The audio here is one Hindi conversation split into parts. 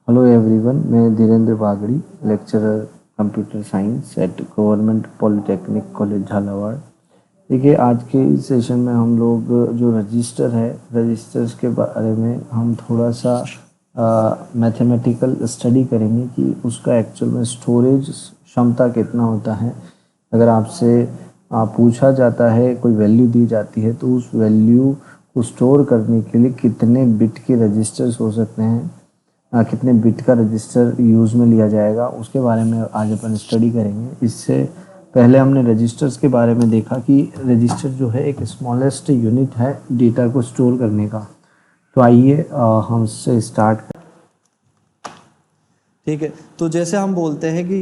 हेलो एवरीवन, मैं Dhirendra Bagdi, lecturer computer science at government polytechnic college Jhalawar. देखिए, आज के इस सेशन में हम लोग जो रजिस्टर है, रजिस्टर्स के बारे में हम थोड़ा सा मैथमेटिकल स्टडी करेंगे कि उसका एक्चुअल में स्टोरेज क्षमता कितना होता है। अगर आपसे पूछा जाता है, कोई वैल्यू दी जाती है, तो उस वैल्यू को स्टोर करने के लिए कितने बिट के रजिस्टर्स हो सकते हैं, कितने बिट का रजिस्टर यूज़ में लिया जाएगा, उसके बारे में आज अपन स्टडी करेंगे। इससे पहले हमने रजिस्टर्स के बारे में देखा कि रजिस्टर जो है एक स्मॉलेस्ट यूनिट है डेटा को स्टोर करने का। तो आइए हम इससे स्टार्ट करें। ठीक है, तो जैसे हम बोलते हैं कि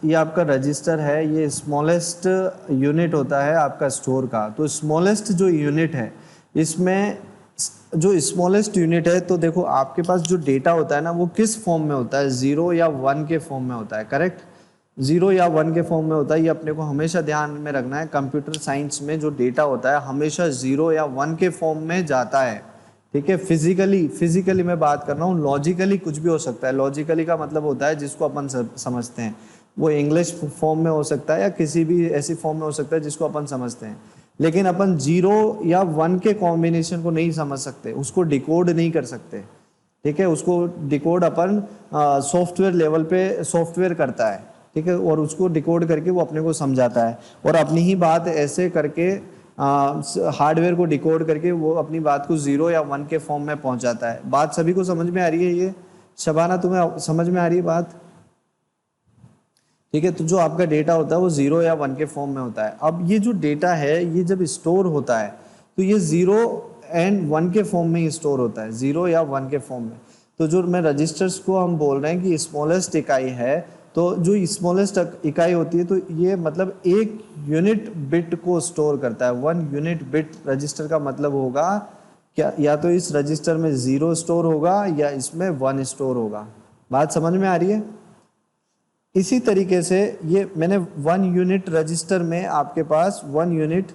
ये आपका रजिस्टर है, ये स्मॉलेस्ट यूनिट होता है आपका स्टोर का। तो स्मॉलेस्ट जो यूनिट है, इसमें जो स्मॉलेस्ट यूनिट है, तो देखो आपके पास जो डेटा होता है ना, वो किस फॉर्म में होता है? 0 या 1 के फॉर्म में होता है। करेक्ट, 0 या 1 के फॉर्म में होता है। ये अपने को हमेशा ध्यान में रखना है। कंप्यूटर साइंस में जो डेटा होता है हमेशा 0 या 1 के फॉर्म में जाता है। ठीक है, फिजिकली मैं बात कर रहा हूँ। लॉजिकली कुछ भी हो सकता है। लॉजिकली का मतलब होता है जिसको अपन समझते हैं। वो इंग्लिश फॉर्म में हो सकता है या किसी भी ऐसी फॉर्म में हो सकता है जिसको अपन समझते हैं। लेकिन अपन 0 या 1 के कॉम्बिनेशन को नहीं समझ सकते, उसको डिकोड नहीं कर सकते। ठीक है, उसको डिकोड अपन सॉफ्टवेयर लेवल पे सॉफ्टवेयर करता है। ठीक है, और उसको डिकोड करके वो अपने को समझाता है, और अपनी ही बात ऐसे करके हार्डवेयर को डिकोड करके वो अपनी बात को 0 या 1 के फॉर्म में पहुंचाता है। बात सभी को समझ में आ रही है? ये शबाना, तुम्हें समझ में आ रही है बात? ठीक है, तो जो आपका डेटा होता है वो 0 या 1 के फॉर्म में होता है। अब ये जो डेटा है, ये जब स्टोर होता है तो ये 0 एंड 1 के फॉर्म में ही स्टोर होता है, 0 या 1 के फॉर्म में। तो जो मैं रजिस्टर्स को हम बोल रहे हैं कि स्मॉलेस्ट इकाई है, तो जो स्मॉलेस्ट इकाई होती है, तो ये मतलब एक यूनिट बिट को स्टोर करता है। 1 यूनिट बिट रजिस्टर का मतलब होगा क्या? या तो इस रजिस्टर में 0 स्टोर होगा या इसमें 1 स्टोर होगा। बात समझ में आ रही है? इसी तरीके से ये मैंने 1 यूनिट रजिस्टर में आपके पास 1 यूनिट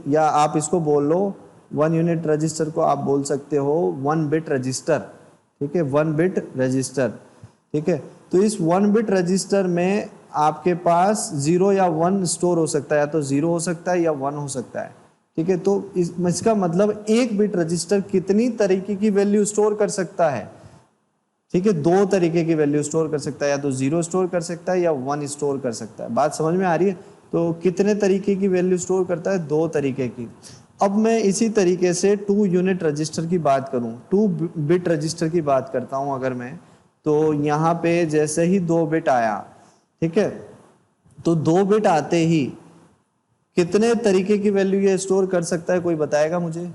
या आप इसको बोल लो 1 यूनिट रजिस्टर को आप बोल सकते हो 1 बिट रजिस्टर। ठीक है, 1 बिट रजिस्टर। ठीक है, तो इस 1 बिट रजिस्टर में आपके पास 0 या 1 स्टोर हो सकता है, या तो 0 हो सकता है या 1 हो सकता है। ठीक है, तो इसका मतलब एक बिट रजिस्टर कितनी तरीके की वैल्यू स्टोर कर सकता है? ठीक है, 2 तरीके की वैल्यू स्टोर कर सकता है, या तो 0 स्टोर कर सकता है या 1 स्टोर कर सकता है। बात समझ में आ रही है? तो कितने तरीके की वैल्यू स्टोर करता है? 2 तरीके की। अब मैं इसी तरीके से 2 यूनिट रजिस्टर की बात करूं, 2 बिट रजिस्टर की बात करता हूं अगर मैं, तो यहाँ पे जैसे ही 2 बिट आया, ठीक है, तो 2 बिट आते ही कितने तरीके की वैल्यू ये स्टोर कर सकता है? कोई बताएगा मुझे?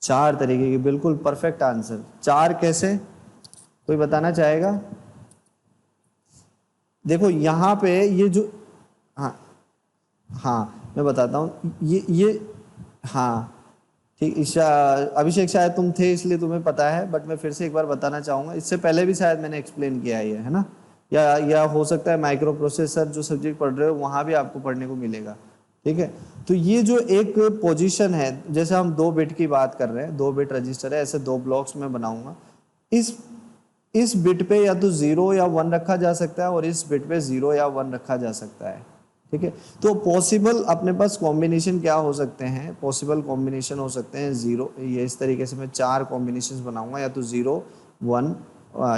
4 तरीके की। बिल्कुल परफेक्ट आंसर। 4 कैसे? कोई बताना चाहेगा? देखो यहाँ पे ये जो, हाँ हाँ मैं बताता हूँ। ये हाँ ठीक, ईशा, अभिषेक शायद तुम थे इसलिए तुम्हें पता है, बट मैं फिर से एक बार बताना चाहूँगा। इससे पहले भी शायद मैंने एक्सप्लेन किया है ना? या हो सकता है माइक्रो प्रोसेसर जो सब्जेक्ट पढ़ रहे हो वहाँ भी आपको पढ़ने को मिलेगा। ठीक है, तो ये जो एक पोजीशन है, जैसे हम 2 बिट की बात कर रहे हैं, 2 बिट रजिस्टर है, ऐसे 2 ब्लॉक्स में बनाऊंगा। इस इस बिट पे या तो 0 या 1 रखा जा सकता है, और इस बिट पे 0 या 1 रखा जा सकता है। ठीक है, तो पॉसिबल अपने पास कॉम्बिनेशन क्या हो सकते हैं? पॉसिबल कॉम्बिनेशन हो सकते हैं 0, ये इस तरीके से मैं 4 कॉम्बिनेशन बनाऊंगा, या तो 0 1,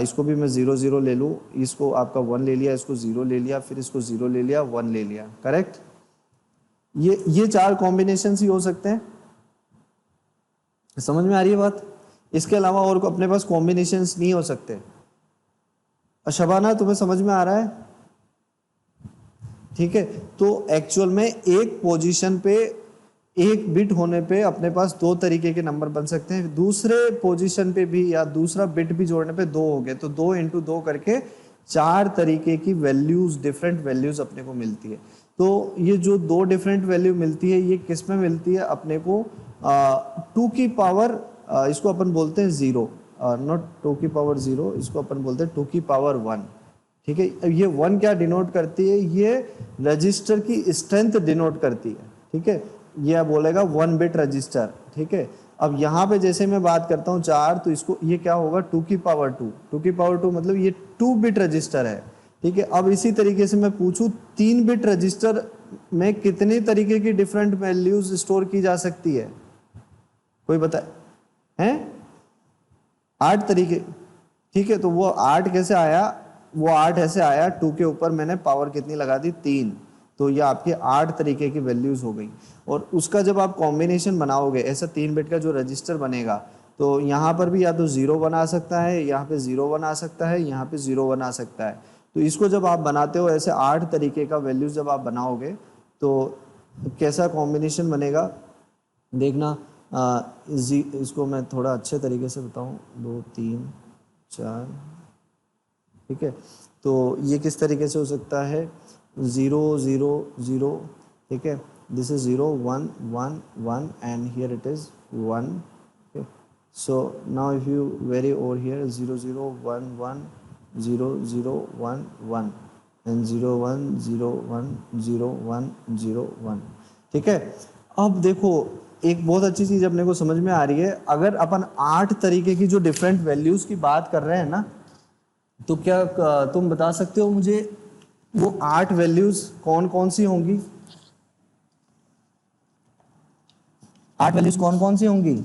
इसको भी मैं 0 0 ले लूँ, इसको आपका 1 ले लिया, इसको 0 ले लिया, फिर इसको 0 ले लिया, 1 ले लिया। करेक्ट, ये 4 कॉम्बिनेशन ही हो सकते हैं। समझ में आ रही है बात? इसके अलावा और अपने पास कॉम्बिनेशंस नहीं हो सकते। शबाना, तुम्हें समझ में आ रहा है? ठीक है, तो एक्चुअल में एक पोजीशन पे एक बिट होने पे अपने पास 2 तरीके के नंबर बन सकते हैं। दूसरे पोजीशन पे भी या दूसरा बिट भी जोड़ने पे 2 हो गए, तो 2 इंटू 2 करके 4 तरीके की वैल्यूज, डिफरेंट वैल्यूज अपने को मिलती है। तो ये जो 2 डिफरेंट वैल्यू मिलती है, ये किस में मिलती है अपने को? 2 की पावर, इसको अपन बोलते हैं 0, नॉट 2 की पावर 0, इसको अपन बोलते हैं 2 की पावर 1। ठीक है, अब ये 1 क्या डिनोट करती है? ये रजिस्टर की स्ट्रेंथ डिनोट करती है। ठीक है, ये बोलेगा 1 बिट रजिस्टर। ठीक है, अब यहाँ पे जैसे मैं बात करता हूँ 4, तो इसको ये क्या होगा 2 की पावर 2, 2 की पावर 2 मतलब ये 2 बिट रजिस्टर है, ठीक है। अब इसी तरीके से मैं पूछूं 3 बिट रजिस्टर में कितने तरीके की डिफरेंट वैल्यूज स्टोर की जा सकती है, कोई बताए हैं? 8 तरीके, ठीक है। तो वो 8 कैसे आया, वो 8 ऐसे आया, 2 के ऊपर मैंने पावर कितनी लगा दी 3, तो ये आपके 8 तरीके की वैल्यूज हो गई। और उसका जब आप कॉम्बिनेशन बनाओगे, ऐसा 3 बिट का जो रजिस्टर बनेगा, तो यहाँ पर भी या तो 0 बना सकता है, यहाँ पे 0 बना सकता है, यहाँ पे 0 बना सकता है। तो इसको जब आप बनाते हो ऐसे 8 तरीके का वैल्यूज जब आप बनाओगे तो कैसा कॉम्बिनेशन बनेगा देखना। इसको मैं थोड़ा अच्छे तरीके से बताऊं, 2 3 4, ठीक है। तो ये किस तरीके से हो सकता है, 0 0 0, ठीक है, this is 0 1 1 1 and here it is 1, okay. So now if you vary over here 0 0 1 1 0 0 1 1 and 0 1 0 1 0 1 0 1, ठीक है। अब देखो एक बहुत अच्छी चीज अपने को समझ में आ रही है, अगर अपन 8 तरीके की जो डिफरेंट वैल्यूज की बात कर रहे हैं ना, तो क्या तुम बता सकते हो मुझे वो 8 वैल्यूज कौन कौन सी होंगी? 8 वैल्यूज कौन कौन सी होंगी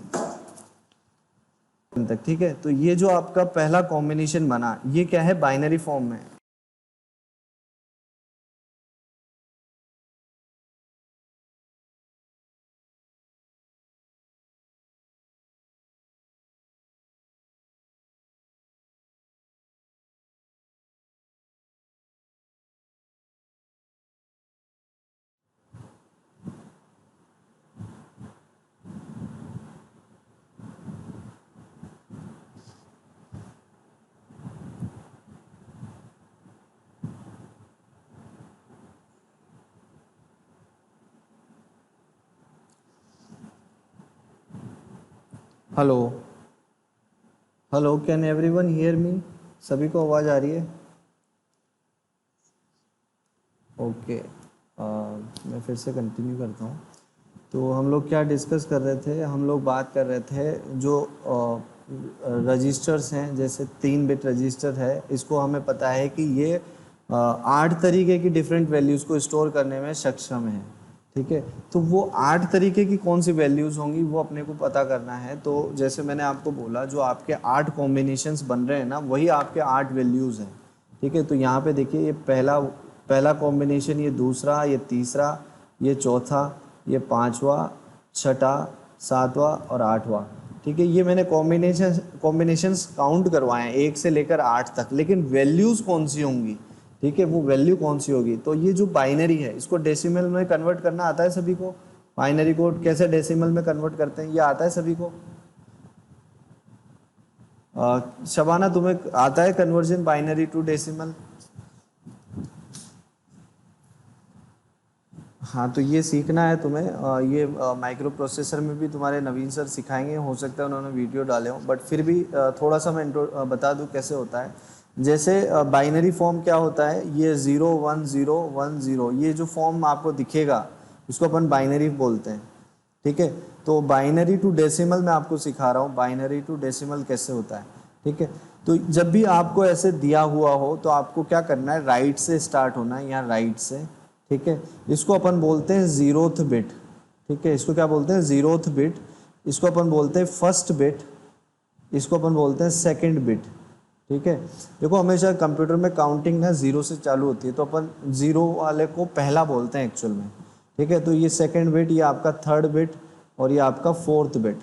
तक, ठीक है। तो ये जो आपका पहला कॉम्बिनेशन बना, ये क्या है, बाइनरी फॉर्म में। Hello hello, can everyone hear me? सभी को आवाज आ रही है? ओके, मैं फिर से कंटिन्यू करता हूँ। तो हम लोग क्या डिस्कस कर रहे थे, हम लोग बात कर रहे थे जो रजिस्टर्स हैं, जैसे 3 बिट रजिस्टर है, इसको हमें पता है कि ये 8 तरीके की डिफरेंट वैल्यूज़ को स्टोर करने में सक्षम है, ठीक है। तो वो 8 तरीके की कौन सी वैल्यूज़ होंगी वो अपने को पता करना है। तो जैसे मैंने आपको बोला, जो आपके 8 कॉम्बिनेशंस बन रहे हैं ना, वही आपके 8 वैल्यूज़ हैं, ठीक है। तो यहाँ पे देखिए, ये पहला कॉम्बिनेशन, ये दूसरा, ये तीसरा, ये चौथा, ये पांचवा, छठा, सातवां और आठवां, ठीक है। ये मैंने कॉम्बिनेशंस काउंट करवाए हैं 1 से लेकर 8 तक, लेकिन वैल्यूज़ कौन सी होंगी, ठीक है, वो वैल्यू कौन सी होगी? तो ये जो बाइनरी है, इसको डेसिमल में कन्वर्ट करना आता है सभी को? बाइनरी को कैसे डेसिमल में कन्वर्ट करते हैं, ये आता है सभी को? शबाना, तुम्हें आता है कन्वर्जन बाइनरी टू डेसिमल? हाँ, तो ये सीखना है तुम्हें। ये माइक्रो प्रोसेसर में भी तुम्हारे नवीन सर सिखाएंगे, हो सकता है उन्होंने वीडियो डाले हो, बट फिर भी थोड़ा सा मैं बता दूं कैसे होता है। जैसे बाइनरी फॉर्म क्या होता है, ये 0 1 0 1 0, ये जो फॉर्म आपको दिखेगा उसको अपन बाइनरी बोलते हैं, ठीक है। तो बाइनरी टू डेसिमल मैं आपको सिखा रहा हूँ, बाइनरी टू डेसिमल कैसे होता है, ठीक है। तो जब भी आपको ऐसे दिया हुआ हो तो आपको क्या करना है, राइट से स्टार्ट होना है, यहाँ राइट से, ठीक है। इसको अपन बोलते हैं 0th बिट, ठीक है। इसको क्या बोलते हैं, 0th बिट। इसको अपन बोलते हैं फर्स्ट बिट, इसको अपन बोलते हैं सेकंड बिट, ठीक है। देखो, हमेशा कंप्यूटर में काउंटिंग ना 0 से चालू होती है, तो अपन 0 वाले को पहला बोलते हैं एक्चुअल में, ठीक है। तो ये सेकंड बिट, ये आपका थर्ड बिट और ये आपका फोर्थ बिट,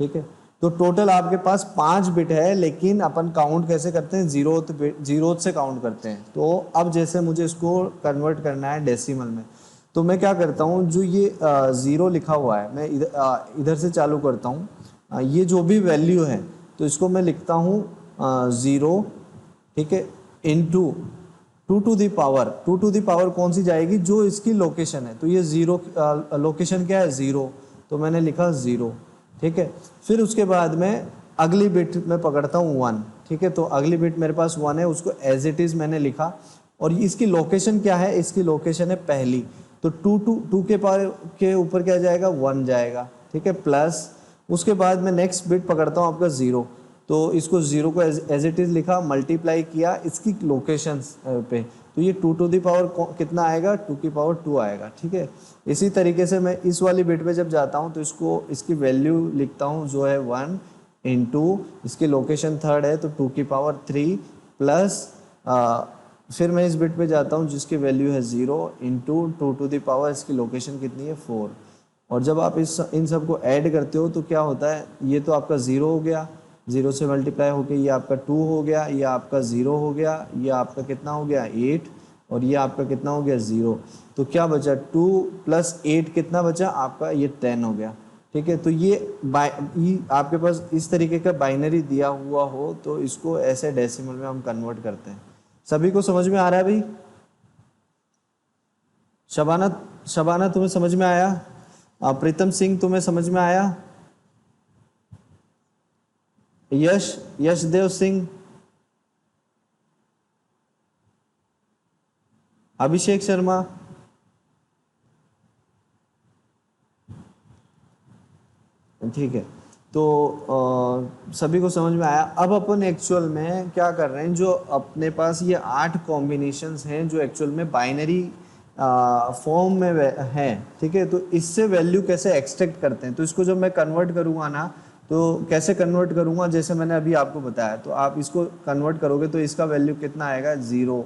ठीक है। तो टोटल आपके पास 5 बिट है, लेकिन अपन काउंट कैसे करते हैं, 0th से काउंट करते हैं। तो अब जैसे मुझे इसको कन्वर्ट करना है डेसिमल में, तो मैं क्या करता हूँ, जो ये 0 लिखा हुआ है, मैं इधर से चालू करता हूँ। ये जो भी वैल्यू है, तो इसको मैं लिखता हूँ 0, ठीक है, into 2 to the power. 2 to the power कौन सी जाएगी, जो इसकी लोकेशन है। तो ये 0 लोकेशन क्या है, 0, तो मैंने लिखा 0, ठीक है। फिर उसके बाद में अगली बिट में पकड़ता हूँ 1, ठीक है। तो अगली बिट मेरे पास 1 है, उसको एज इट इज़ मैंने लिखा, और इसकी लोकेशन क्या है, इसकी लोकेशन है पहली। तो 2 के ऊपर क्या जाएगा, 1 जाएगा, ठीक है, प्लस उसके बाद मैं नेक्स्ट बिट पकड़ता हूँ आपका 0, तो इसको 0 को एज इट इज़ लिखा, मल्टीप्लाई किया इसकी लोकेशन पे, तो ये 2 टू द पावर कितना आएगा, 2 की पावर 2 आएगा। ठीक है, इसी तरीके से मैं इस वाली बिट पे जब जाता हूँ तो इसको इसकी वैल्यू लिखता हूँ जो है 1 इंटू इसकी लोकेशन 3 है तो 2 की पावर 3 प्लस फिर मैं इस बिट पे जाता हूँ जिसकी वैल्यू है 0 इंटू 2 टू द पावर इसकी लोकेशन कितनी है 4, और जब आप इन सब को ऐड करते हो तो क्या होता है, ये तो आपका 0 हो गया, 0 से मल्टीप्लाई होके ये आपका 2 हो गया, ये आपका 0 हो गया, ये आपका कितना हो गया 8, और ये आपका कितना हो गया 0, तो क्या बचा 2 प्लस 8 कितना बचा आपका, ये 10 हो गया। ठीक है, तो ये आपके पास इस तरीके का बाइनरी दिया हुआ हो तो इसको ऐसे डेसिमल में हम कन्वर्ट करते हैं। सभी को समझ में आ रहा है भाई? शबाना, शबाना तुम्हें समझ में आया? प्रीतम सिंह तुम्हें समझ में आया? यशदेव सिंह, अभिषेक शर्मा, ठीक है, तो सभी को समझ में आया। अब अपन एक्चुअल में क्या कर रहे हैं, जो अपने पास ये 8 कॉम्बिनेशंस हैं जो एक्चुअल में बाइनरी फॉर्म में है, ठीक है, तो इससे वैल्यू कैसे एक्सट्रैक्ट करते हैं, तो इसको जब मैं कन्वर्ट करूँगा ना, तो कैसे कन्वर्ट करूँगा, जैसे मैंने अभी आपको बताया, तो आप इसको कन्वर्ट करोगे तो इसका वैल्यू कितना आएगा 0,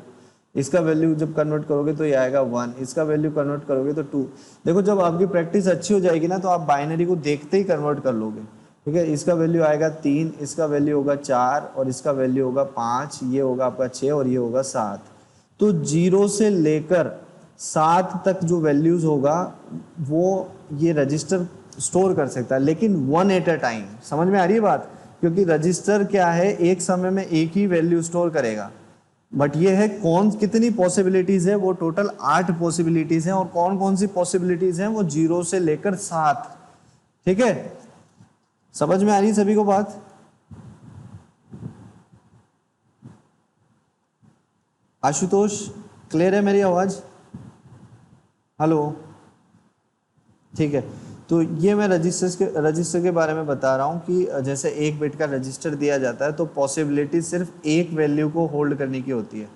इसका वैल्यू जब कन्वर्ट करोगे तो ये आएगा 1, इसका वैल्यू कन्वर्ट करोगे तो 2। देखो जब आपकी प्रैक्टिस अच्छी हो जाएगी ना तो आप बाइनरी को देखते ही कन्वर्ट कर लोगे। ठीक है, इसका वैल्यू आएगा 3, इसका वैल्यू होगा 4, और इसका वैल्यू होगा 5, ये होगा आपका 6 और ये होगा 7। तो 0 से लेकर 7 तक जो वैल्यूज होगा वो ये रजिस्टर स्टोर कर सकता है, लेकिन 1 एट अ टाइम। समझ में आ रही है बात? क्योंकि रजिस्टर क्या है, एक समय में एक ही वैल्यू स्टोर करेगा, बट ये है कौन कितनी पॉसिबिलिटीज है, वो टोटल 8 पॉसिबिलिटीज हैं, और कौन कौन सी पॉसिबिलिटीज हैं, वो 0 से लेकर 7। ठीक है, समझ में आ रही है सभी को बात? आशुतोष, क्लियर है मेरी आवाज? हेलो, ठीक है, तो ये मैं रजिस्टर के बारे में बता रहा हूँ कि जैसे 1 बिट का रजिस्टर दिया जाता है तो पॉसिबिलिटी सिर्फ एक वैल्यू को होल्ड करने की होती है।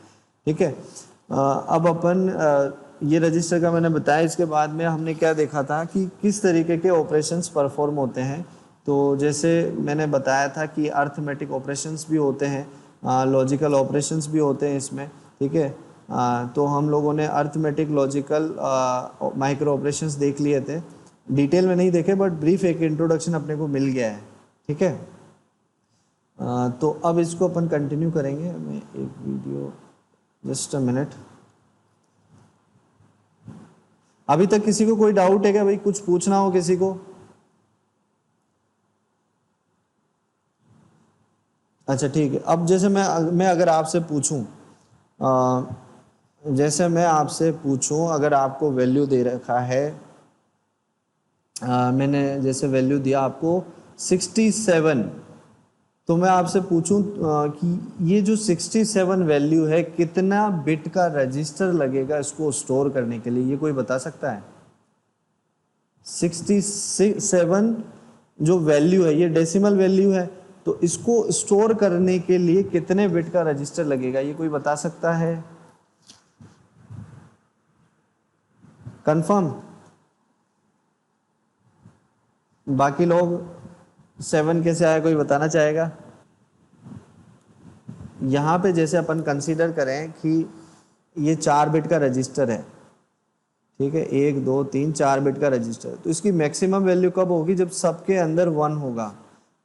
ठीक है, अब अपन ये रजिस्टर का मैंने बताया, इसके बाद में हमने क्या देखा था कि किस तरीके के ऑपरेशंस परफॉर्म होते हैं। तो जैसे मैंने बताया था कि अर्थमेटिक ऑपरेशंस भी होते हैं, लॉजिकल ऑपरेशंस भी होते हैं इसमें। ठीक है, तो हम लोगों ने अर्थमेटिक, लॉजिकल, माइक्रो ऑपरेशंस देख लिए थे, डिटेल में नहीं देखे, बट ब्रीफ एक इंट्रोडक्शन अपने को मिल गया है। ठीक है, तो अब इसको अपन कंटिन्यू करेंगे। मैं एक वीडियो, जस्ट अ मिनट। अभी तक किसी को कोई डाउट है क्या भाई, कुछ पूछना हो किसी को? अच्छा ठीक है, अब जैसे मैं अगर आपसे पूछूं, जैसे मैं आपसे पूछूं, अगर आपको वैल्यू दे रखा है, मैंने जैसे वैल्यू दिया आपको 67, तो मैं आपसे पूछूं कि ये जो 67 वैल्यू है, कितना बिट का रजिस्टर लगेगा इसको स्टोर करने के लिए, ये कोई बता सकता है? 67 जो वैल्यू है, ये डेसिमल वैल्यू है, तो इसको स्टोर करने के लिए कितने बिट का रजिस्टर लगेगा, ये कोई बता सकता है? कंफर्म? बाकी लोग 7 कैसे आया, कोई बताना चाहेगा? यहाँ पे जैसे अपन कंसीडर करें कि ये 4 बिट का रजिस्टर है, ठीक है, 1 2 3 4 बिट का रजिस्टर, तो इसकी मैक्सिमम वैल्यू कब होगी, जब सबके अंदर 1 होगा,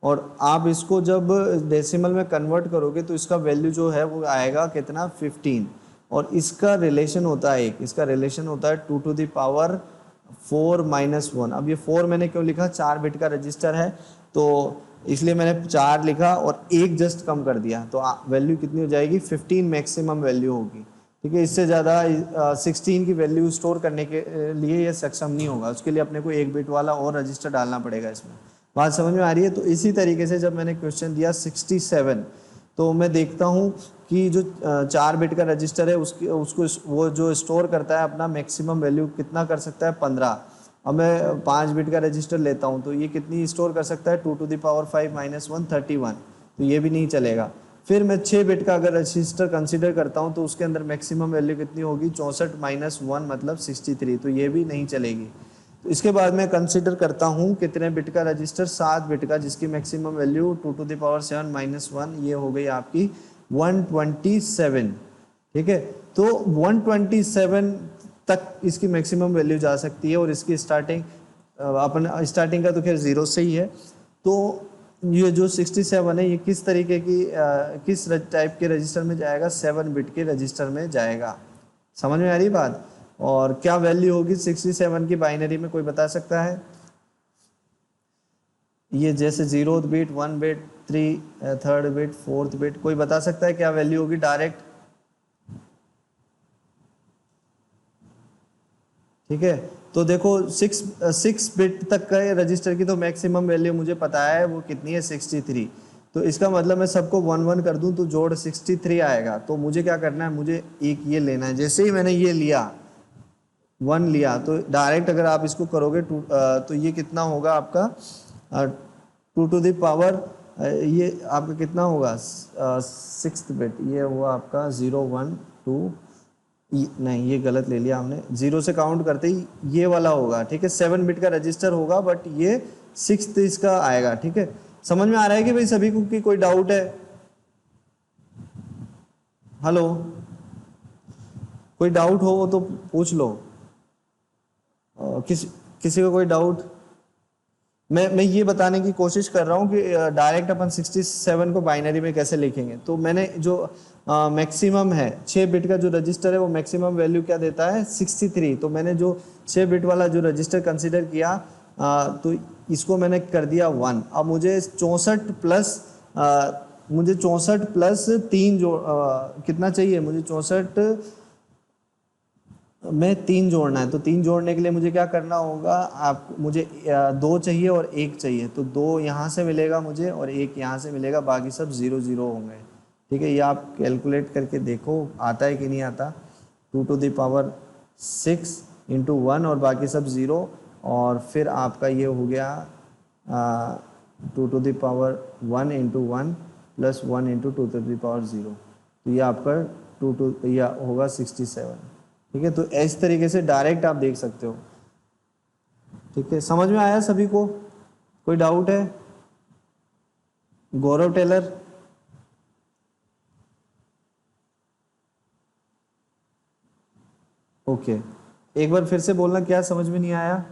और आप इसको जब डेसिमल में कन्वर्ट करोगे तो इसका वैल्यू जो है वो आएगा कितना, 15, और इसका रिलेशन होता है इसका रिलेशन होता है 2 टू द पावर 4 माइनस 1। अब ये 4 मैंने क्यों लिखा, 4 बिट का रजिस्टर है तो इसलिए मैंने 4 लिखा और 1 जस्ट कम कर दिया, तो वैल्यू कितनी हो जाएगी, 15 मैक्सिमम वैल्यू होगी। ठीक है, इससे ज़्यादा 16 की वैल्यू स्टोर करने के लिए ये सक्षम नहीं होगा, उसके लिए अपने को 1 बिट वाला और रजिस्टर डालना पड़ेगा इसमें। बात समझ में आ रही है? तो इसी तरीके से जब मैंने क्वेश्चन दिया 67, तो मैं देखता हूँ कि जो 4 बिट का रजिस्टर है उसको वो जो स्टोर करता है अपना मैक्सिमम वैल्यू कितना कर सकता है, 15। अब मैं 5 बिट का रजिस्टर लेता हूँ तो ये कितनी स्टोर कर सकता है, 2 to the power 5 - 1 31, तो ये भी नहीं चलेगा। फिर मैं 6 बिट का अगर रजिस्टर कंसीडर करता हूँ तो उसके अंदर मैक्सिमम वैल्यू कितनी होगी, 64 - 1 मतलब 63, तो ये भी नहीं चलेगी। तो इसके बाद मैं कंसीडर करता हूँ कितने बिट का रजिस्टर, 7 बिट का, जिसकी maximum value 2 to the power 7 - 1, ये हो गई आपकी 127। ठीक है, तो 127 तक इसकी मैक्सिमम वैल्यू जा सकती है और इसकी स्टार्टिंग अपन स्टार्टिंग का तो खैर 0 से ही है। तो ये जो 67 है ये किस तरीके की किस टाइप के रजिस्टर में जाएगा, 7 बिट के रजिस्टर में जाएगा। समझ में आ रही बात। और क्या वैल्यू होगी 67 की बाइनरी में, कोई बता सकता है? ये जैसे 0th bit, 1 bit, 3rd bit, 4th bit, कोई बता सकता है क्या वैल्यू होगी डायरेक्ट? ठीक है, तो देखो 6 बिट तक का रजिस्टर की तो मैक्सिमम वैल्यू मुझे पता है वो कितनी है, 63। तो इसका मतलब मैं सबको 1 1 कर दूं तो जोड़ 63 आएगा। तो मुझे क्या करना है, मुझे एक ये लेना है। जैसे ही मैंने ये लिया 1 लिया तो डायरेक्ट अगर आप इसको करोगे तो ये कितना होगा आपका 2 to the power ये आपका कितना होगा 6th बिट, ये हुआ आपका 0 1 2, नहीं ये गलत ले लिया हमने, 0 से काउंट करते ही ये वाला होगा। ठीक है, 7 बिट का रजिस्टर होगा बट ये 6th इसका आएगा। ठीक है, समझ में आ रहा है कि भाई सभी को, की कोई डाउट है? हेलो, कोई डाउट हो तो पूछ लो। किसी को कोई डाउट? मैं ये बताने की कोशिश कर रहा हूँ कि डायरेक्ट अपन 67 को बाइनरी में कैसे लिखेंगे। तो मैंने जो मैक्सिमम है 6 बिट का जो रजिस्टर है वो मैक्सिमम वैल्यू क्या देता है, 63। तो मैंने जो 6 बिट वाला जो रजिस्टर कंसीडर किया तो इसको मैंने कर दिया 1। अब मुझे 64 प्लस 3 जो कितना चाहिए, मुझे 64 में 3 जोड़ना है। तो 3 जोड़ने के लिए मुझे क्या करना होगा, आप मुझे 2 चाहिए और 1 चाहिए। तो 2 यहाँ से मिलेगा मुझे और 1 यहाँ से मिलेगा, बाकी सब 0 0 होंगे। ठीक है, ये आप कैलकुलेट करके देखो आता है कि नहीं आता। 2 to the power 6 × 1 और बाकी सब 0, और फिर आपका ये हो गया 2 to the power 1 × 1 + 1 × 2 to the power 0। तो ये आपका 2 या होगा 67। ठीक है, तो इस तरीके से डायरेक्ट आप देख सकते हो। ठीक है, समझ में आया सभी को? कोई डाउट है? गौरव टेलर, ओके, एक बार फिर से बोलना क्या समझ में नहीं आया।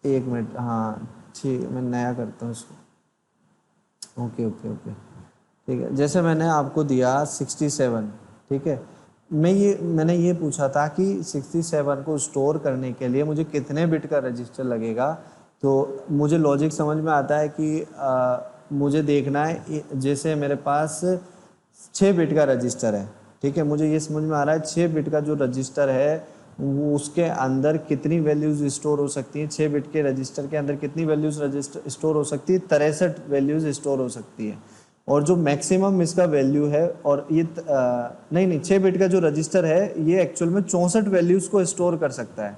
एक मिनट, हाँ ठीक, मैं नया करता हूँ इसको। ओके ओके ओके, ठीक है, जैसे मैंने आपको दिया 67। ठीक है, मैंने ये पूछा था कि 67 को स्टोर करने के लिए मुझे कितने बिट का रजिस्टर लगेगा। तो मुझे लॉजिक समझ में आता है कि मुझे देखना है, जैसे मेरे पास 6 बिट का रजिस्टर है। ठीक है, मुझे ये समझ में आ रहा है 6 बिट का जो रजिस्टर है वो उसके अंदर कितनी वैल्यूज स्टोर हो सकती हैं। 6 बिट के रजिस्टर के अंदर कितनी वैल्यूज रजिस्टर स्टोर हो सकती है, 63 वैल्यूज स्टोर हो सकती है। और जो मैक्सिमम इसका वैल्यू है, और ये नहीं 6 बिट का जो रजिस्टर है ये एक्चुअल में 64 वैल्यूज को स्टोर कर सकता है।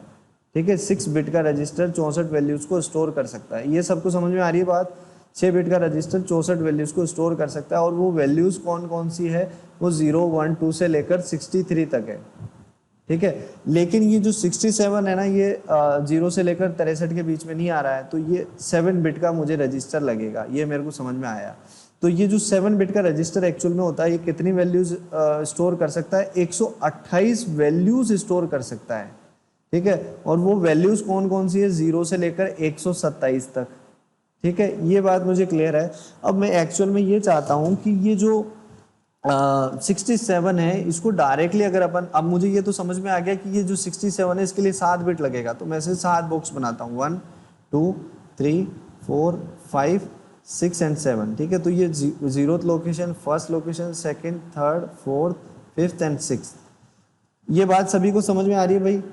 ठीक है, 6 बिट का रजिस्टर 64 वैल्यूज को स्टोर कर सकता है। ये सबको समझ में आ रही है बात? 6 बिट का रजिस्टर 64 वैल्यूज को स्टोर कर सकता है, और वो वैल्यूज कौन कौन सी है, वो 0 1 2 से लेकर 63 तक है। ठीक है, लेकिन ये जो 67 है ना, ये 0 से लेकर 63 के बीच में नहीं आ रहा है। तो ये 7 बिट का मुझे रजिस्टर लगेगा, ये मेरे को समझ में आया। तो ये जो 7 बिट का रजिस्टर एक्चुअल में होता है, ये कितनी वैल्यूज स्टोर कर सकता है, 128 वैल्यूज स्टोर कर सकता है। ठीक है, और वो वैल्यूज कौन कौन सी है, 0 से लेकर 127 तक। ठीक है, ये बात मुझे क्लियर है। अब मैं एक्चुअल में ये चाहता हूँ कि ये जो 67 है इसको डायरेक्टली अगर अपन, अब मुझे ये तो समझ में आ गया कि ये जो 67 है इसके लिए 7 बिट लगेगा। तो मैं इसे 7 बॉक्स बनाता हूँ, 1 2 3 4 5 6 एंड 7। ठीक है, तो ये 0th location, 1st location, 2nd 3rd 4th 5th and 6th। ये बात सभी को समझ में आ रही है भाई?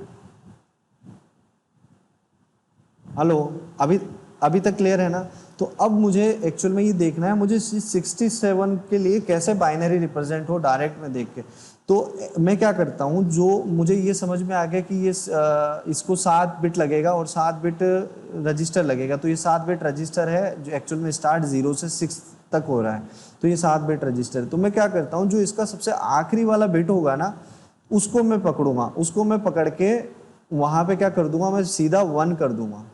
हेलो, अभी अभी तक क्लियर है ना? तो अब मुझे एक्चुअल में ये देखना है मुझे 67 के लिए कैसे बाइनरी रिप्रेजेंट हो डायरेक्ट में देख के। तो मैं क्या करता हूँ, जो मुझे ये समझ में आ गया कि ये इसको 7 बिट लगेगा और 7 बिट रजिस्टर लगेगा, तो ये 7 बिट रजिस्टर है जो एक्चुअल में स्टार्ट 0 से 6 तक हो रहा है, तो ये 7 बिट रजिस्टर है। तो मैं क्या करता हूँ, जो इसका सबसे आखिरी वाला बिट होगा ना उसको मैं पकड़ूंगा, उसको मैं पकड़ के वहां पे क्या कर दूंगा, मैं सीधा 1 कर दूंगा,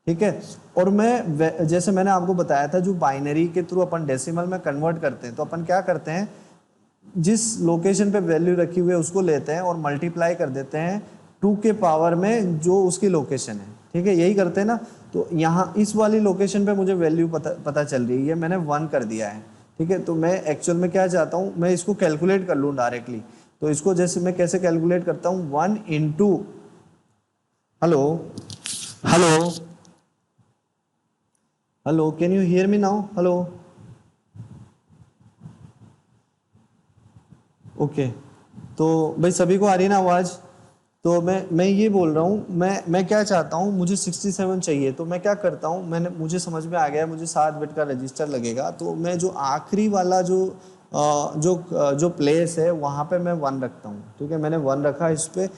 ठीक है। और मैं जैसे मैंने आपको बताया था जो बाइनरी के थ्रू अपन डेसिमल में कन्वर्ट करते हैं, तो अपन क्या करते हैं, जिस लोकेशन पे वैल्यू रखी हुई है उसको लेते हैं और मल्टीप्लाई कर देते हैं 2 के पावर में जो उसकी लोकेशन है, ठीक है, यही करते हैं ना। तो यहाँ इस वाली लोकेशन पे मुझे वैल्यू पता चल रही है, मैंने 1 कर दिया है, ठीक है। तो मैं एक्चुअल में क्या चाहता हूँ, मैं इसको कैलकुलेट कर लूँ डायरेक्टली। तो इसको जैसे मैं कैसे कैलकुलेट करता हूँ, 1 into, hello hello hello, can you hear me now? Hello, okay. तो भाई सभी को आ रही है ना आवाज़? तो मैं ये बोल रहा हूँ, मैं क्या चाहता हूँ, मुझे 67 चाहिए। तो मैं क्या करता हूँ, मुझे समझ में आ गया मुझे 7 बिट का रजिस्टर लगेगा, तो मैं जो आखिरी वाला जो प्लेस है वहाँ पे मैं 1 रखता हूँ, ठीक है। मैंने 1 रखा इस पे,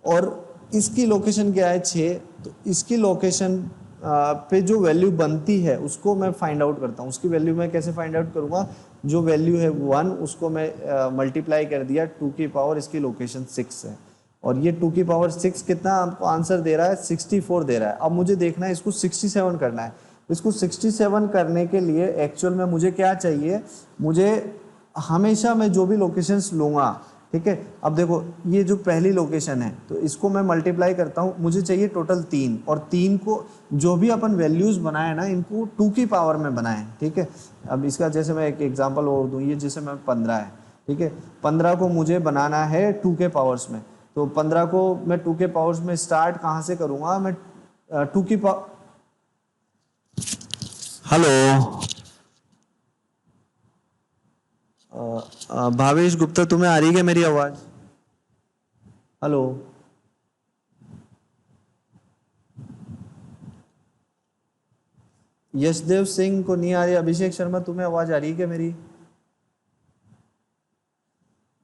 और इसकी लोकेशन क्या है 6, तो इसकी लोकेशन पे जो वैल्यू बनती है उसको मैं फाइंड आउट करता हूँ। उसकी वैल्यू मैं कैसे फाइंड आउट करूँगा, जो वैल्यू है 1 उसको मैं मल्टीप्लाई कर दिया 2 की पावर इसकी लोकेशन 6 है, और ये 2 की पावर 6 कितना आपको आंसर दे रहा है, 64 दे रहा है। अब मुझे देखना है इसको 67 करना है। इसको 67 करने के लिए एक्चुअल में मुझे क्या चाहिए, मुझे हमेशा मैं जो भी लोकेशंस लूँगा, ठीक है। अब देखो ये जो पहली लोकेशन है तो इसको मैं मल्टीप्लाई करता हूँ, मुझे चाहिए टोटल 3, और 3 को जो भी अपन वैल्यूज़ बनाए ना इनको 2 की पावर में बनाए, ठीक है। अब इसका जैसे मैं एक एग्जांपल और दूँ, ये जैसे मैं 15 है, ठीक है, 15 को मुझे बनाना है 2 के पावर्स में। तो 15 को मैं 2 के पावर्स में स्टार्ट कहाँ से करूँगा, मैं 2 की पावर, हेलो भावेश गुप्ता, तुम्हें आ रही है मेरी आवाज़? हेलो, यशदेव सिंह को नहीं आ रही, अभिषेक शर्मा तुम्हें आवाज़ आ रही है क्या मेरी?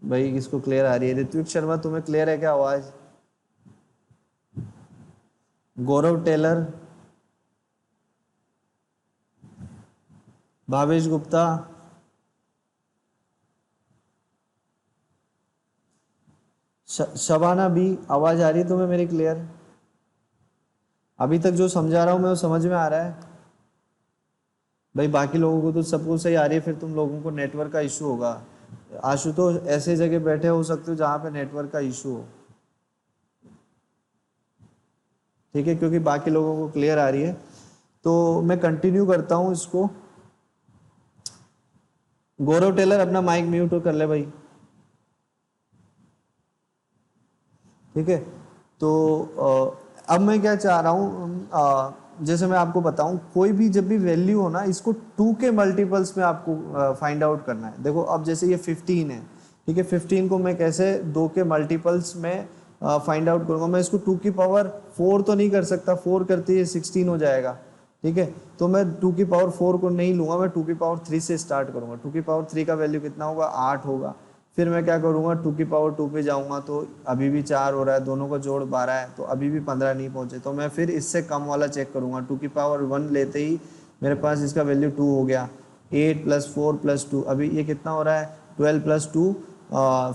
भाई किसको क्लियर आ रही है? ऋत्विक शर्मा तुम्हें क्लियर है क्या आवाज़? गौरव टेलर, भावेश गुप्ता, शबाना बी, आवाज़ आ रही है तुम्हें मेरी क्लियर? अभी तक जो समझा रहा हूँ मैं वो समझ में आ रहा है? भाई बाकी लोगों को तो सबको सही आ रही है, फिर तुम लोगों को नेटवर्क का इशू होगा। आशुतोष ऐसे जगह बैठे हो सकते हो जहाँ पे नेटवर्क का इशू हो, ठीक है, क्योंकि बाकी लोगों को क्लियर आ रही है। तो मैं कंटिन्यू करता हूँ इसको। गौरव टेलर अपना माइक म्यूट कर ले भाई, ठीक है। तो अब मैं क्या चाह रहा हूँ, जैसे मैं आपको बताऊं, कोई भी जब भी वैल्यू हो ना इसको 2 के मल्टीपल्स में आपको फाइंड आउट करना है। देखो अब जैसे ये 15 है, ठीक है, 15 को मैं कैसे 2 के मल्टीपल्स में फाइंड आउट करूंगा, मैं इसको 2 की पावर 4 तो नहीं कर सकता, 4 करते ही 16 हो जाएगा, ठीक है। तो मैं 2 की पावर 4 को नहीं लूंगा, मैं 2 की पावर 3 से स्टार्ट करूंगा। 2 की पावर 3 का वैल्यू कितना होगा, 8 होगा। फिर मैं क्या करूंगा, 2 की पावर 2 पे जाऊंगा तो अभी भी 4 हो रहा है, दोनों का जोड़ 12 है, तो अभी भी 15 नहीं पहुंचे। तो मैं फिर इससे कम वाला चेक करूंगा, 2 की पावर 1 लेते ही मेरे पास इसका वैल्यू 2 हो गया। 8 + 4 + 2, अभी ये कितना हो रहा है, 12 + 2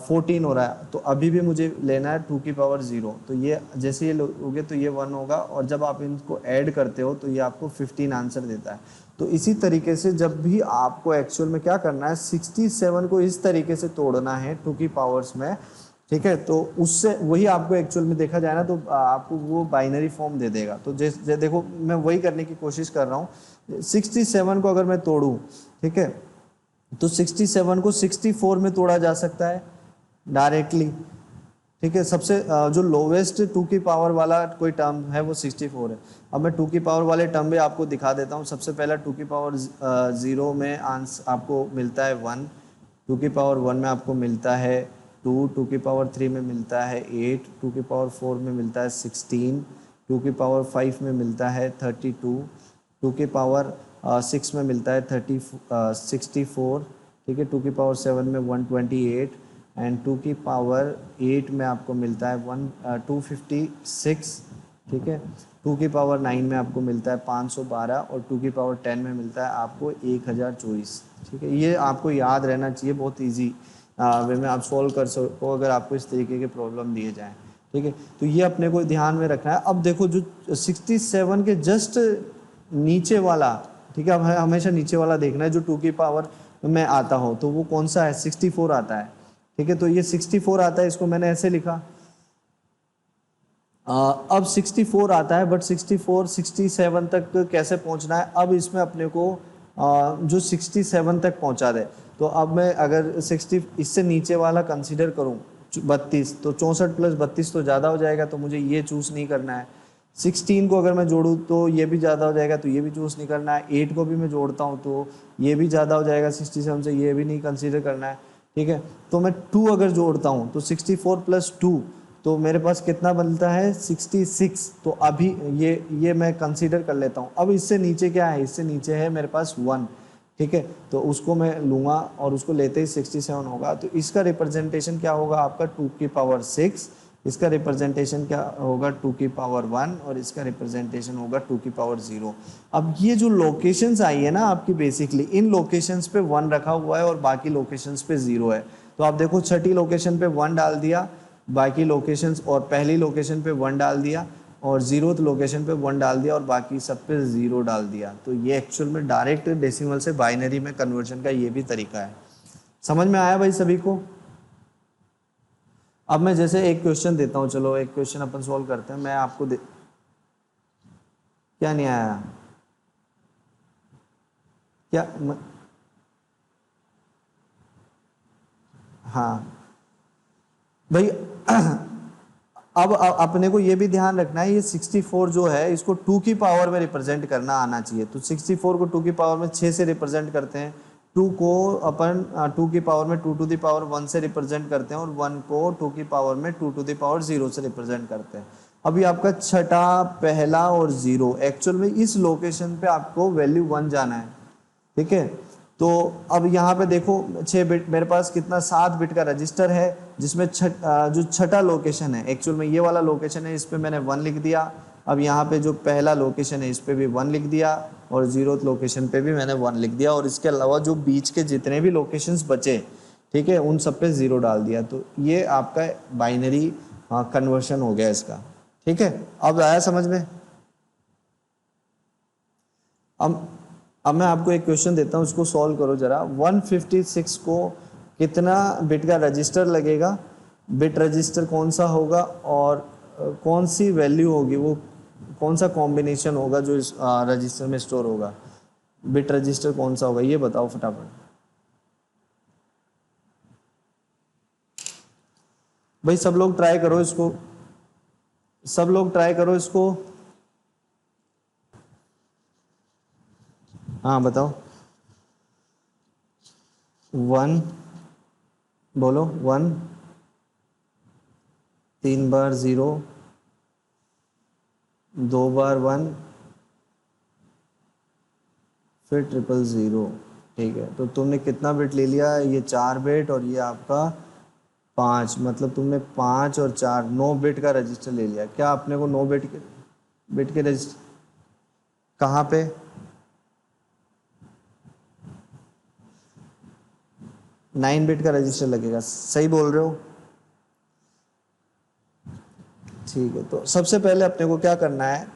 14 हो रहा है। तो अभी भी मुझे लेना है 2 की पावर 0, तो ये जैसे ये लोगे तो ये 1 होगा, और जब आप इनको ऐड करते हो तो ये आपको 15 आंसर देता है। तो इसी तरीके से जब भी आपको एक्चुअल में क्या करना है, 67 को इस तरीके से तोड़ना है 2 की पावर्स में, ठीक है। तो उससे वही आपको एक्चुअल में देखा जाए ना तो आपको वो बाइनरी फॉर्म दे देगा। तो जैसे देखो मैं वही करने की कोशिश कर रहा हूँ। 67 को अगर मैं तोड़ूँ, ठीक है, तो 67 को 64 में तोड़ा जा सकता है डायरेक्टली, ठीक है। सबसे जो लोवेस्ट 2 की पावर वाला कोई टर्म है वो 64 है। अब मैं 2 की पावर वाले टर्म भी आपको दिखा देता हूँ। सबसे पहला 2 की पावर 0 में आंसर आपको मिलता है 1, 2 की पावर 1 में आपको मिलता है 2, 2 की पावर 3 में मिलता है 8, 2 की पावर 4 में मिलता है 16, 2 की पावर 5 में मिलता है 32, 2 की पावर 6 में मिलता है 64, ठीक है। 2 की पावर 7 में 128 एंड 2 की पावर 8 में आपको मिलता है 256, ठीक है। 2 की पावर 9 में आपको मिलता है 512 और 2 की पावर 10 में मिलता है आपको 1024, ठीक है। ये आपको याद रहना चाहिए, बहुत इजी वे में आप सॉल्व कर सको अगर आपको इस तरीके के प्रॉब्लम दिए जाएं, ठीक है। तो ये अपने को ध्यान में रखना है। अब देखो जो 67 के जस्ट नीचे वाला, ठीक है, अब हमेशा नीचे वाला देखना है जो 2 की पावर में आता हो, तो वो कौन सा है, 64 आता है, ठीक है। तो ये 64 आता है, इसको मैंने ऐसे लिखा। अब 64 आता है, बट 64 67 तक कैसे पहुंचना है, अब इसमें अपने को जो 67 तक पहुंचा दे। तो अब मैं अगर 60 इससे नीचे वाला कंसीडर करूं 32, तो 64 प्लस 32 तो ज़्यादा हो जाएगा, तो मुझे ये चूज़ नहीं करना है। 16 को अगर मैं जोड़ूँ तो ये भी ज़्यादा हो जाएगा, तो ये भी चूज़ नहीं करना है। 8 को भी मैं जोड़ता हूँ तो ये भी ज़्यादा हो जाएगा 67 से, ये भी नहीं कंसीडर करना है, ठीक है। तो मैं 2 अगर जोड़ता हूँ तो 64 प्लस 2, तो मेरे पास कितना बनता है 66। तो अभी ये मैं कंसीडर कर लेता हूँ। अब इससे नीचे क्या है, इससे नीचे है मेरे पास 1, ठीक है। तो उसको मैं लूँगा और उसको लेते ही 67 होगा। तो इसका रिप्रेजेंटेशन क्या होगा आपका 2 की पावर 6, इसका रिप्रेजेंटेशन क्या होगा 2 की पावर 1 और इसका रिप्रेजेंटेशन होगा 2 की पावर 0। अब ये जो लोकेशंस आई है ना आपकी, बेसिकली इन लोकेशंस पे 1 रखा हुआ है और बाकी लोकेशंस पे 0 है। तो आप देखो छठी लोकेशन पे 1 डाल दिया, बाकी लोकेशंस, और पहली लोकेशन पे 1 डाल दिया और 0th लोकेशन पे 1 डाल दिया और बाकी सब पे 0 डाल दिया। तो ये एक्चुअल में डायरेक्ट डेसिमल से बाइनरी में कन्वर्जन का ये भी तरीका है। समझ में आया भाई सभी को? अब मैं जैसे एक क्वेश्चन देता हूँ, चलो एक क्वेश्चन अपन सॉल्व करते हैं। मैं आपको क्या नहीं आया क्या हाँ भाई अब अपने को ये भी ध्यान रखना है, ये 64 जो है इसको 2 की पावर में रिप्रेजेंट करना आना चाहिए। तो 64 को 2 की पावर में 6 से रिप्रेजेंट करते हैं, 2 को अपन 2 की पावर में 2 टू द पावर 1 से रिप्रेजेंट करते हैं और 1 को 2 की पावर में 2 टू द पावर 0 से रिप्रेजेंट करते हैं। अभी आपका छठा, पहला और 0, एक्चुअल में इस लोकेशन पे आपको वैल्यू 1 जाना है, ठीक है। तो अब यहाँ पे देखो 6 बिट, मेरे पास कितना 7 बिट का रजिस्टर है जिसमें जो छठा लोकेशन है, एक्चुअल में ये वाला लोकेशन है, इस पे मैंने 1 लिख दिया। अब यहाँ पे जो पहला लोकेशन है इस पे भी 1 लिख दिया और 0th लोकेशन पे भी मैंने 1 लिख दिया और इसके अलावा जो बीच के जितने भी लोकेशंस बचे, ठीक है, उन सब पे 0 डाल दिया। तो ये आपका बाइनरी कन्वर्शन हो गया इसका, ठीक है। अब आया समझ में? अब मैं आपको एक क्वेश्चन देता हूँ, उसको सॉल्व करो जरा। 156 को कितना बिट का रजिस्टर लगेगा, बिट रजिस्टर कौन सा होगा और कौन सी वैल्यू होगी, वो कौन सा कॉम्बिनेशन होगा जो इस रजिस्टर में स्टोर होगा, बिट रजिस्टर कौन सा होगा, ये बताओ फटाफट। भाई सब लोग ट्राई करो इसको, सब लोग ट्राई करो इसको। हाँ बताओ। 1 बोलो, 1 3 बार 0, 2 बार 1, फिर 000, ठीक है। तो तुमने कितना बिट ले लिया, ये 4 बिट और ये आपका 5, मतलब तुमने 5 और 4 9 बिट का रजिस्टर ले लिया। क्या अपने को 9 बिट के रजिस्टर कहाँ पे? नाइन बिट का रजिस्टर लगेगा, सही बोल रहे हो? ठीक है। तो सबसे पहले अपने को क्या करना है,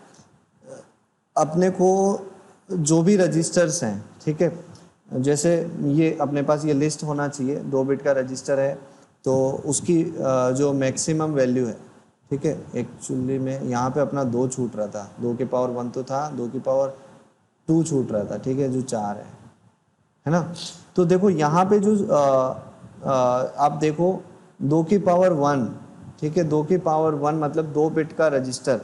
अपने को जो भी रजिस्टर्स हैं, ठीक है, जैसे ये अपने पास ये लिस्ट होना चाहिए। 2 बिट का रजिस्टर है तो उसकी जो मैक्सिमम वैल्यू है, ठीक है, एक्चुअली में यहाँ पे अपना 2 छूट रहा था, 2 की पावर 1 तो था, 2 की पावर 2 छूट रहा था, ठीक है, जो 4 है ना। तो देखो यहाँ पे जो आप देखो 2 की पावर 1, ठीक है, 2 की पावर 1 मतलब 2 बिट का रजिस्टर,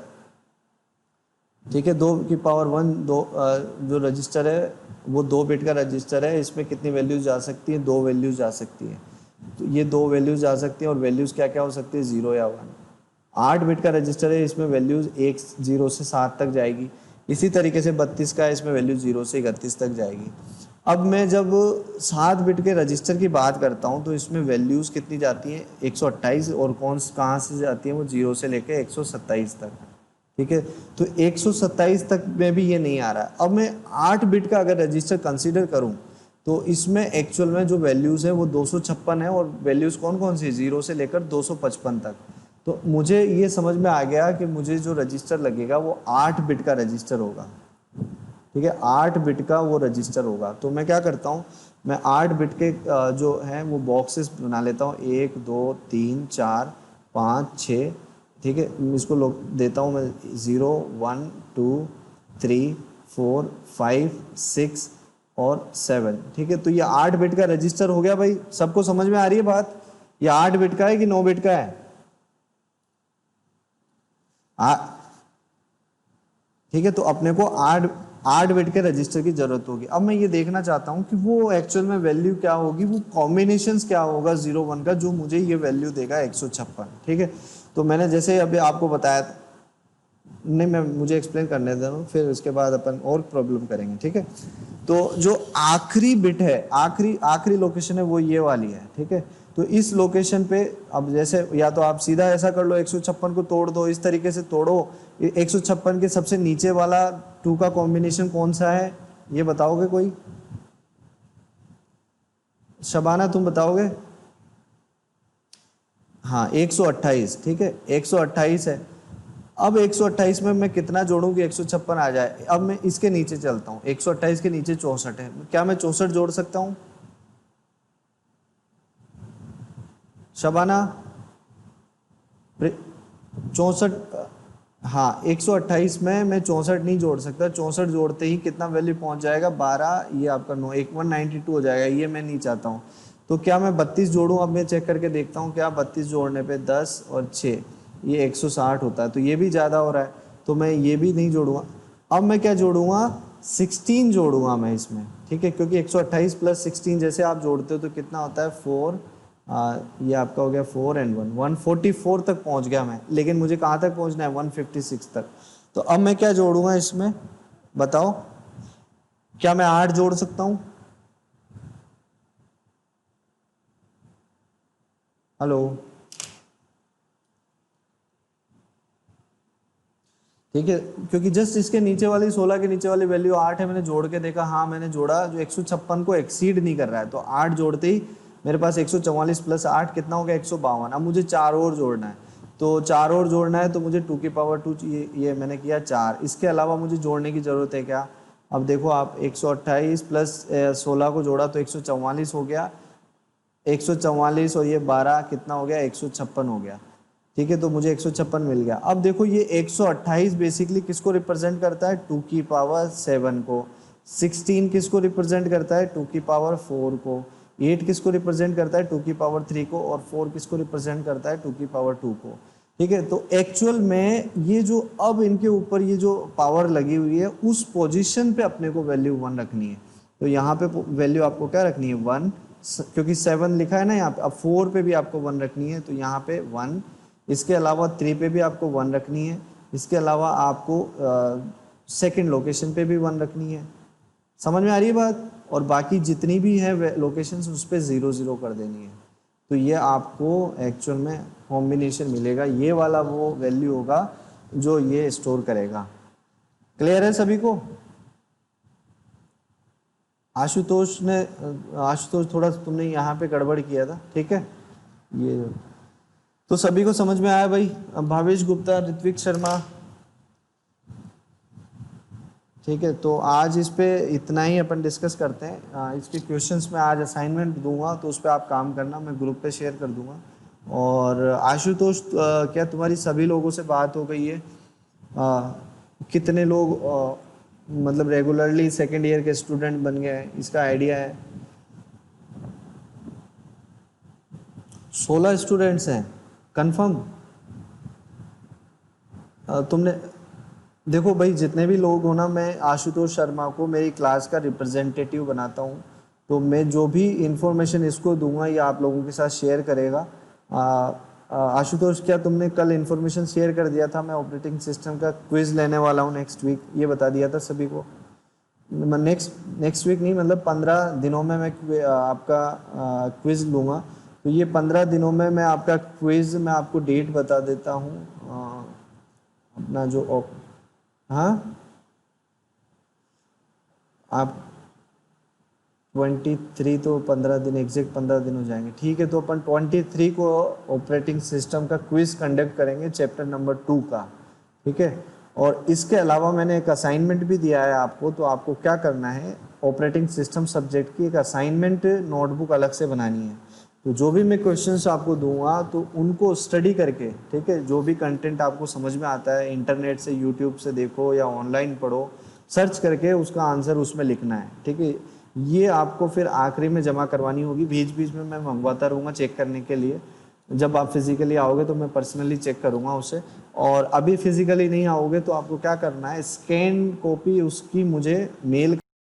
ठीक है। 2 की पावर 1 जो रजिस्टर है वो 2 बिट का रजिस्टर है। इसमें कितनी वैल्यूज जा सकती हैं, 2 वैल्यूज जा सकती हैं। तो ये 2 वैल्यूज जा सकती हैं और वैल्यूज क्या क्या हो सकती है, 0 या 1। 8 बिट का रजिस्टर है, इसमें वैल्यूज 1 0 से 7 तक जाएगी। इसी तरीके से 32 का है, इसमें वैल्यू 0 से 31 तक जाएगी। अब मैं जब 7 बिट के रजिस्टर की बात करता हूँ तो इसमें वैल्यूज़ कितनी जाती हैं 128, और कौन कहाँ से जाती है वो 0 से लेकर 127 तक। ठीक है, तो 127 तक में भी ये नहीं आ रहा है। अब मैं 8 बिट का अगर रजिस्टर कंसीडर करूँ तो इसमें एक्चुअल में जो वैल्यूज़ है वो 256 है, और वैल्यूज़ कौन कौन सी 0 से लेकर 255 तक। तो मुझे ये समझ में आ गया कि मुझे जो रजिस्टर लगेगा वो 8 बिट का रजिस्टर होगा। ठीक है, 8 बिट का वो रजिस्टर होगा। तो मैं क्या करता हूँ, मैं 8 बिट के जो है वो बॉक्सेस बना लेता हूँ, 1 2 3 4 5 6। ठीक है, इसको लोग देता हूँ मैं 0 1 2 3 4 5 6 और 7। ठीक है, तो ये 8 बिट का रजिस्टर हो गया भाई। सबको समझ में आ रही है बात? ये 8 बिट का है कि 9 बिट का है? ठीक है, तो अपने को 8 बिट के रजिस्टर की जरूरत होगी। अब मैं ये देखना चाहता हूँ कि वो एक्चुअल में वैल्यू क्या होगी, वो कॉम्बिनेशंस क्या होगा 0 1 का, जो मुझे ये वैल्यू देगा 156। ठीक है, तो मैंने जैसे अभी आपको बताया था, नहीं मैं मुझे एक्सप्लेन करने दे रहा हूँ, फिर उसके बाद अपन और प्रॉब्लम करेंगे। ठीक है, तो जो आखिरी बिट है, आखिरी आखिरी लोकेशन है वो ये वाली है। ठीक है, तो इस लोकेशन पे अब जैसे या तो आप सीधा ऐसा कर लो, 156 को तोड़ दो, इस तरीके से तोड़ो। 156 के सबसे नीचे वाला 2 का कॉम्बिनेशन कौन सा है, ये बताओगे कोई? शबाना तुम बताओगे? हाँ 128। ठीक है, 128 है। अब 128 में मैं कितना जोड़ूं कि 156 आ जाए? अब मैं इसके नीचे चलता हूँ, 128 के नीचे 64 है, क्या मैं 64 जोड़ सकता हूँ? शबाना 64, हाँ 128 में मैं 64 नहीं जोड़ सकता। 64 जोड़ते ही कितना वैल्यू पहुंच जाएगा 12, ये आपका 9 192 हो जाएगा। ये मैं नहीं चाहता हूँ, तो क्या मैं 32 जोड़ूं? अब मैं चेक करके देखता हूँ, क्या 32 जोड़ने पे 10 और 6 ये 160 होता है, तो ये भी ज़्यादा हो रहा है, तो मैं ये भी नहीं जोड़ूंगा। अब मैं क्या जोड़ूंगा, 16 जोड़ूंगा मैं इसमें। ठीक है, क्योंकि 128 प्लस 16 जैसे आप जोड़ते हो तो कितना होता है 4, ये आपका हो गया 4 एंड 1 144 तक पहुंच गया मैं। लेकिन मुझे कहाँ तक पहुंचना है 156 तक। तो अब मैं क्या जोड़ूंगा इसमें, बताओ? क्या मैं 8 जोड़ सकता हूँ? हेलो, ठीक है, क्योंकि जस्ट इसके नीचे वाली 16 के नीचे वाली वैल्यू 8 है, मैंने जोड़ के देखा, हाँ मैंने जोड़ा, जो 156 को एक्सीड नहीं कर रहा है। तो 8 जोड़ते ही मेरे पास 144 प्लस 8 कितना हो गया 152। अब मुझे 4 और जोड़ना है, तो 4 और जोड़ना है तो मुझे 2 की पावर 2, ये मैंने किया 4। इसके अलावा मुझे जोड़ने की ज़रूरत है क्या? अब देखो आप 128 प्लस 16 को जोड़ा तो 144 हो गया, 144 और ये 12 कितना हो गया 156 हो गया। ठीक है, तो मुझे 156 मिल गया। अब देखो ये 128 बेसिकली किसको रिप्रेजेंट करता है 2 की पावर 7 को, 16 किसको रिप्रेजेंट करता है 2 की पावर 4 को, 8 किसको रिप्रेजेंट करता है 2 की पावर 3 को, और 4 किसको रिप्रेजेंट करता है 2 की पावर 2 को। ठीक है, तो एक्चुअल में ये जो अब इनके ऊपर ये जो पावर लगी हुई है उस पोजीशन पे अपने को वैल्यू 1 रखनी है। तो यहाँ पे वैल्यू आपको क्या रखनी है 1, क्योंकि 7 लिखा है ना यहाँ पे। अब 4 पे भी आपको 1 रखनी है, तो यहाँ पे 1। इसके अलावा 3 पे भी आपको 1 रखनी है। इसके अलावा आपको सेकंड लोकेशन पे भी 1 रखनी है। समझ में आ रही है बात? और बाकी जितनी भी है लोकेशंस उस पर 0 0 कर देनी है। तो ये आपको एक्चुअल में कॉम्बिनेशन मिलेगा, ये वाला वो वैल्यू होगा जो ये स्टोर करेगा। क्लियर है सभी को? आशुतोष थोड़ा तुमने यहाँ पे गड़बड़ किया था। ठीक है, ये तो सभी को समझ में आया भाई? भावेश गुप्ता, ऋत्विक शर्मा। ठीक है, तो आज इस पे इतना ही अपन डिस्कस करते हैं। इसके क्वेश्चंस में आज असाइनमेंट दूंगा, तो उस पर आप काम करना, मैं ग्रुप पे शेयर कर दूंगा। और आशुतोष, क्या तुम्हारी सभी लोगों से बात हो गई है? कितने लोग मतलब रेगुलरली सेकेंड ईयर के स्टूडेंट बन गए हैं, इसका आइडिया है? 16 स्टूडेंट्स हैं कंफर्म? तुमने देखो भाई, जितने भी लोग हो ना, मैं आशुतोष शर्मा को मेरी क्लास का रिप्रेजेंटेटिव बनाता हूँ। तो मैं जो भी इंफॉर्मेशन इसको दूंगा ये आप लोगों के साथ शेयर करेगा। आशुतोष, क्या तुमने कल इन्फॉर्मेशन शेयर कर दिया था? मैं ऑपरेटिंग सिस्टम का क्विज लेने वाला हूँ नेक्स्ट वीक, ये बता दिया था सभी को। नेक्स्ट वीक नहीं, मतलब 15 दिनों में मैं आपका क्विज लूँगा। तो ये 15 दिनों में मैं आपका क्विज, मैं आपको डेट बता देता हूँ। अपना जो हाँ, आप 23 तो 15 दिन, एग्जैक्ट 15 दिन हो जाएंगे। ठीक है, तो अपन 23 को ऑपरेटिंग सिस्टम का क्विज कंडक्ट करेंगे, चैप्टर नंबर 2 का। ठीक है, और इसके अलावा मैंने एक असाइनमेंट भी दिया है आपको। तो आपको क्या करना है, ऑपरेटिंग सिस्टम सब्जेक्ट की एक असाइनमेंट नोटबुक अलग से बनानी है। तो जो भी मैं क्वेश्चंस आपको दूंगा तो उनको स्टडी करके, ठीक है, जो भी कंटेंट आपको समझ में आता है इंटरनेट से, यूट्यूब से देखो या ऑनलाइन पढ़ो, सर्च करके उसका आंसर उसमें लिखना है। ठीक है, ये आपको फिर आखिरी में जमा करवानी होगी। बीच बीच में मैं मंगवाता रहूँगा चेक करने के लिए। जब आप फिजिकली आओगे तो मैं पर्सनली चेक करूँगा उसे, और अभी फिजिकली नहीं आओगे तो आपको क्या करना है, स्कैन कॉपी उसकी मुझे मेल